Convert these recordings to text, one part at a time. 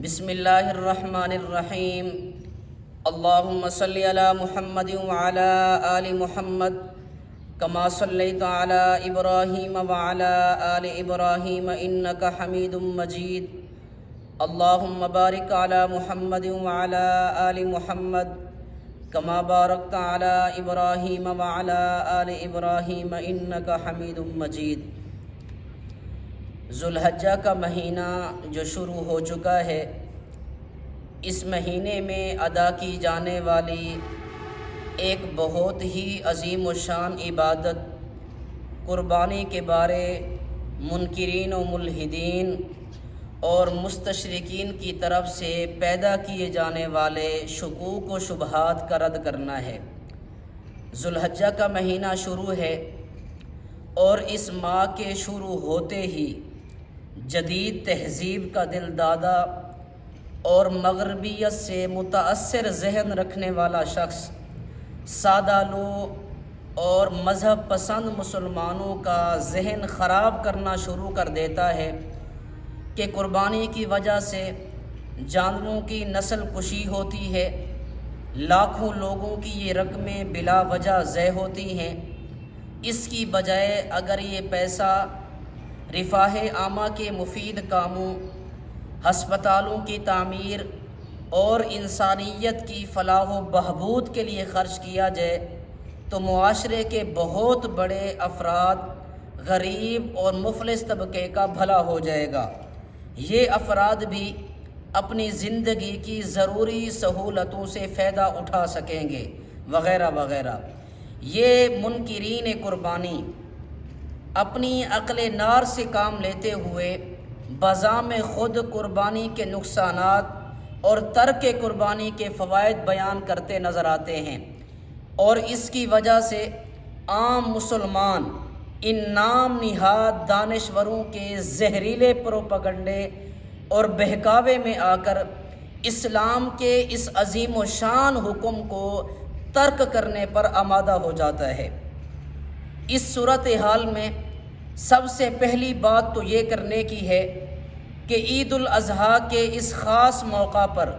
بسم اللہ الرحمن الرحیم۔ اللہم صلی علی محمد وعلی آل محمد کما صلیت علی ابراہیم وعلی آل ابراہیم انک حمید مجید۔ اللہم بارک علی محمد وعلی آل محمد کما بارکت علی ابراہیم وعلی آل ابراہیم انک حمید مجید۔ ذوالحجہ کا مہینہ جو شروع ہو چکا ہے، اس مہینے میں ادا کی جانے والی ایک بہت ہی عظیم و شان عبادت قربانی کے بارے منکرین و ملحدین اور مستشرقین کی طرف سے پیدا کیے جانے والے شکوک و شبہات کا رد کرنا ہے۔ ذوالحجہ کا مہینہ شروع ہے اور اس ماہ کے شروع ہوتے ہی جدید تہذیب کا دل دادا اور مغربیت سے متاثر ذہن رکھنے والا شخص سادہ لو اور مذہب پسند مسلمانوں کا ذہن خراب کرنا شروع کر دیتا ہے کہ قربانی کی وجہ سے جانوروں کی نسل کشی ہوتی ہے، لاکھوں لوگوں کی یہ رقمیں بلا وجہ ضائع ہوتی ہیں۔ اس کی بجائے اگر یہ پیسہ رفاہ عامہ کے مفید کاموں، ہسپتالوں کی تعمیر اور انسانیت کی فلاح و بہبود کے لیے خرچ کیا جائے تو معاشرے کے بہت بڑے افراد، غریب اور مفلس طبقے کا بھلا ہو جائے گا۔ یہ افراد بھی اپنی زندگی کی ضروری سہولتوں سے فائدہ اٹھا سکیں گے وغیرہ وغیرہ۔ یہ منکرین قربانی اپنی عقل نار سے کام لیتے ہوئے بذام خود قربانی کے نقصانات اور ترک قربانی کے فوائد بیان کرتے نظر آتے ہیں، اور اس کی وجہ سے عام مسلمان ان نام نہاد دانشوروں کے زہریلے پروپیگنڈے اور بہکاوے میں آ کر اسلام کے اس عظیم و شان حکم کو ترک کرنے پر آمادہ ہو جاتا ہے۔ اس صورتحال میں سب سے پہلی بات تو یہ کرنے کی ہے کہ عید الاضحیٰ کے اس خاص موقع پر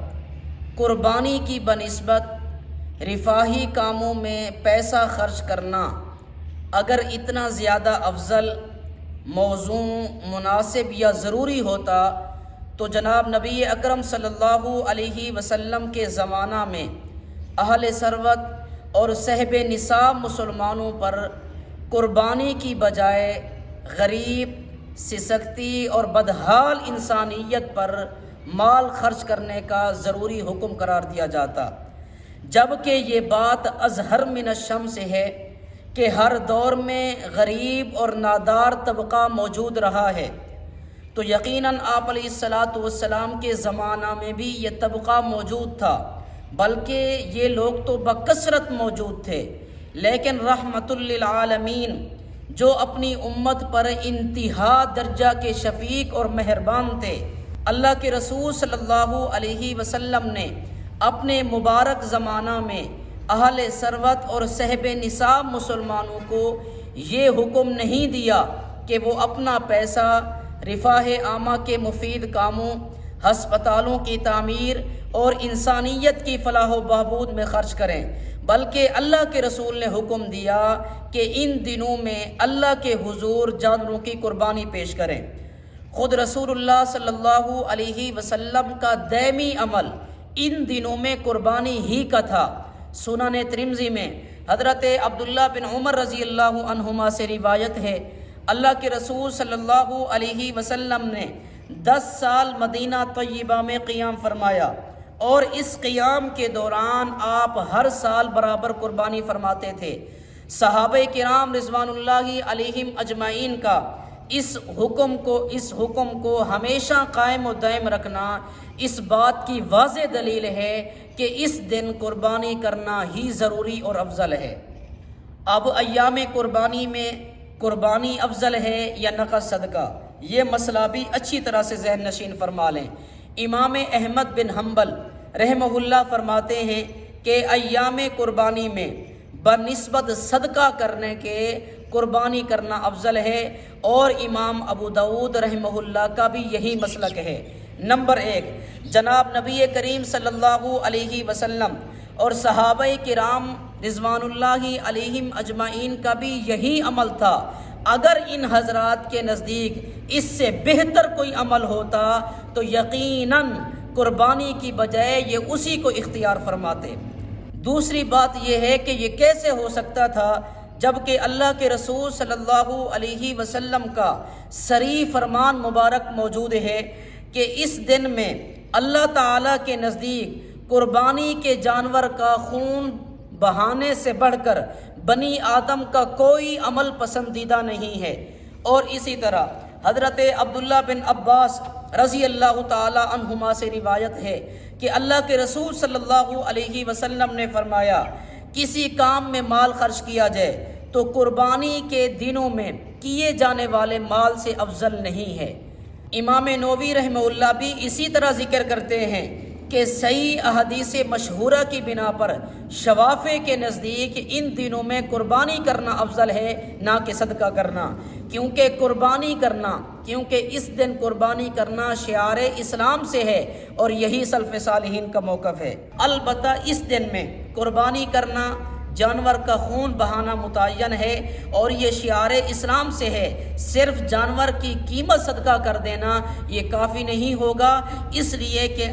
قربانی کی بنسبت رفاہی کاموں میں پیسہ خرچ کرنا اگر اتنا زیادہ افضل، موزوں، مناسب یا ضروری ہوتا تو جناب نبی اکرم صلی اللہ علیہ وسلم کے زمانہ میں اہل ثروت اور صاحب نصاب مسلمانوں پر قربانی کی بجائے غریب، سسکتی اور بدحال انسانیت پر مال خرچ کرنے کا ضروری حکم قرار دیا جاتا، جبکہ یہ بات اظہر من الشمس ہے کہ ہر دور میں غریب اور نادار طبقہ موجود رہا ہے، تو یقیناً آپ علیہ الصلاۃ والسلام کے زمانہ میں بھی یہ طبقہ موجود تھا، بلکہ یہ لوگ تو بکثرت موجود تھے، لیکن رحمت للعالمین جو اپنی امت پر انتہا درجہ کے شفیق اور مہربان تھے، اللہ کے رسول صلی اللہ علیہ وسلم نے اپنے مبارک زمانہ میں اہل ثروت اور صاحب نصاب مسلمانوں کو یہ حکم نہیں دیا کہ وہ اپنا پیسہ رفاہ عامہ کے مفید کاموں، ہسپتالوں کی تعمیر اور انسانیت کی فلاح و بہبود میں خرچ کریں، بلکہ اللہ کے رسول نے حکم دیا کہ ان دنوں میں اللہ کے حضور جانوروں کی قربانی پیش کریں۔ خود رسول اللہ صلی اللہ علیہ وسلم کا دائمی عمل ان دنوں میں قربانی ہی کا تھا۔ سنن ترمذی میں حضرت عبداللہ بن عمر رضی اللہ عنہما سے روایت ہے، اللہ کے رسول صلی اللہ علیہ وسلم نے 10 سال مدینہ طیبہ میں قیام فرمایا، اور اس قیام کے دوران آپ ہر سال برابر قربانی فرماتے تھے۔ صحابہ کرام رضوان اللہ علیہم اجمعین کا اس حکم کو ہمیشہ قائم و دائم رکھنا اس بات کی واضح دلیل ہے کہ اس دن قربانی کرنا ہی ضروری اور افضل ہے۔ اب ایام قربانی میں قربانی افضل ہے یا نقد صدقہ، یہ مسئلہ بھی اچھی طرح سے ذہن نشین فرما لیں۔ امام احمد بن حنبل رحمہ اللہ فرماتے ہیں کہ ایام قربانی میں بنسبت صدقہ کرنے کے قربانی کرنا افضل ہے، اور امام ابو داؤد رحمہ اللہ کا بھی یہی مسلک ہے۔ نمبر 1، جناب نبی کریم صلی اللہ علیہ وسلم اور صحابہ کرام رضوان اللہ علیہم اجمعین کا بھی یہی عمل تھا۔ اگر ان حضرات کے نزدیک اس سے بہتر کوئی عمل ہوتا تو یقیناً قربانی کی بجائے یہ اسی کو اختیار فرماتے۔ دوسری بات یہ ہے کہ یہ کیسے ہو سکتا تھا جبکہ اللہ کے رسول صلی اللہ علیہ وسلم کا صریح فرمان مبارک موجود ہے کہ اس دن میں اللہ تعالیٰ کے نزدیک قربانی کے جانور کا خون بہانے سے بڑھ کر بنی آدم کا کوئی عمل پسندیدہ نہیں ہے۔ اور اسی طرح حضرت عبداللہ بن عباس رضی اللہ تعالی عنہما سے روایت ہے کہ اللہ کے رسول صلی اللہ علیہ وسلم نے فرمایا، کسی کام میں مال خرچ کیا جائے تو قربانی کے دنوں میں کیے جانے والے مال سے افضل نہیں ہے۔ امام نووی رحمہ اللہ بھی اسی طرح ذکر کرتے ہیں کہ صحیح احادیث مشہورہ کی بنا پر شوافع کے نزدیک ان دنوں میں قربانی کرنا افضل ہے نہ کہ صدقہ کرنا، کیونکہ اس دن قربانی کرنا شعار اسلام سے ہے اور یہی سلف صالحین کا موقف ہے۔ البتہ اس دن میں قربانی کرنا، جانور کا خون بہانا متعین ہے اور یہ شعار اسلام سے ہے۔ صرف جانور کی قیمت صدقہ کر دینا یہ کافی نہیں ہوگا، اس لیے کہ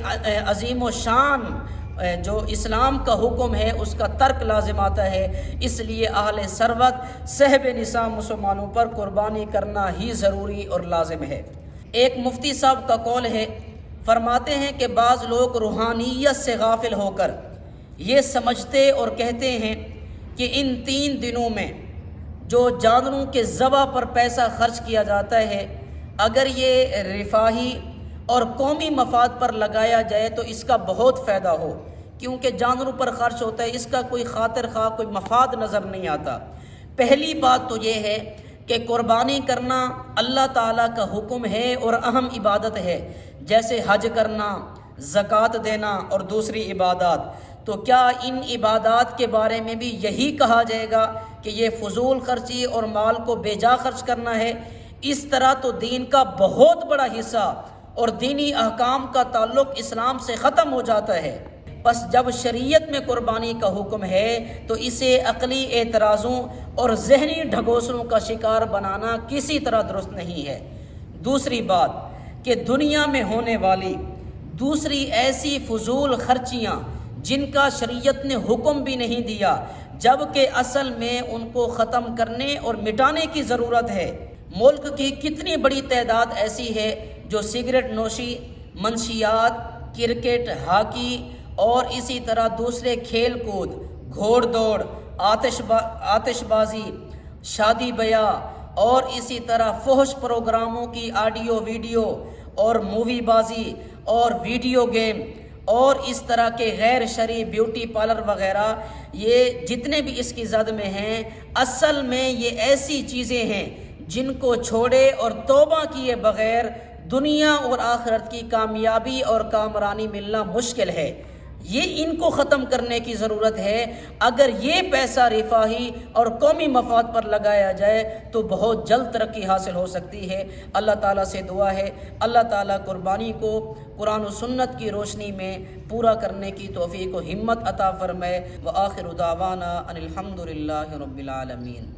عظیم و شان جو اسلام کا حکم ہے اس کا ترک لازم آتا ہے۔ اس لیے اہل ثروت صاحب نصاب مسلمانوں پر قربانی کرنا ہی ضروری اور لازم ہے۔ ایک مفتی صاحب کا قول ہے، فرماتے ہیں کہ بعض لوگ روحانیت سے غافل ہو کر یہ سمجھتے اور کہتے ہیں کہ ان 3 دنوں میں جو جانوروں کے ذبح پر پیسہ خرچ کیا جاتا ہے اگر یہ رفاہی اور قومی مفاد پر لگایا جائے تو اس کا بہت فائدہ ہو، کیونکہ جانوروں پر خرچ ہوتا ہے، اس کا کوئی خاطر خواہ کوئی مفاد نظر نہیں آتا۔ پہلی بات تو یہ ہے کہ قربانی کرنا اللہ تعالیٰ کا حکم ہے اور اہم عبادت ہے، جیسے حج کرنا، زکوٰۃ دینا اور دوسری عبادات۔ تو کیا ان عبادات کے بارے میں بھی یہی کہا جائے گا کہ یہ فضول خرچی اور مال کو بے جا خرچ کرنا ہے؟ اس طرح تو دین کا بہت بڑا حصہ اور دینی احکام کا تعلق اسلام سے ختم ہو جاتا ہے۔ بس جب شریعت میں قربانی کا حکم ہے تو اسے عقلی اعتراضوں اور ذہنی ڈھگوسلوں کا شکار بنانا کسی طرح درست نہیں ہے۔ دوسری بات کہ دنیا میں ہونے والی دوسری ایسی فضول خرچیاں جن کا شریعت نے حکم بھی نہیں دیا، جبکہ اصل میں ان کو ختم کرنے اور مٹانے کی ضرورت ہے۔ ملک کی کتنی بڑی تعداد ایسی ہے جو سگریٹ نوشی، منشیات، کرکٹ، ہاکی اور اسی طرح دوسرے کھیل کود، گھوڑ دوڑ، آتش بازی، شادی بیاہ اور اسی طرح فحش پروگراموں کی آڈیو ویڈیو اور مووی بازی اور ویڈیو گیم اور اس طرح کے غیر شرعی بیوٹی پارلر وغیرہ، یہ جتنے بھی اس کی زد میں ہیں، اصل میں یہ ایسی چیزیں ہیں جن کو چھوڑے اور توبہ کیے بغیر دنیا اور آخرت کی کامیابی اور کامرانی ملنا مشکل ہے۔ یہ ان کو ختم کرنے کی ضرورت ہے۔ اگر یہ پیسہ رفاہی اور قومی مفاد پر لگایا جائے تو بہت جلد ترقی حاصل ہو سکتی ہے۔ اللہ تعالیٰ سے دعا ہے اللہ تعالیٰ قربانی کو قرآن و سنت کی روشنی میں پورا کرنے کی توفیق و ہمت عطا فرمائے۔ وآخر دعوانا ان الحمد للہ رب العالمین۔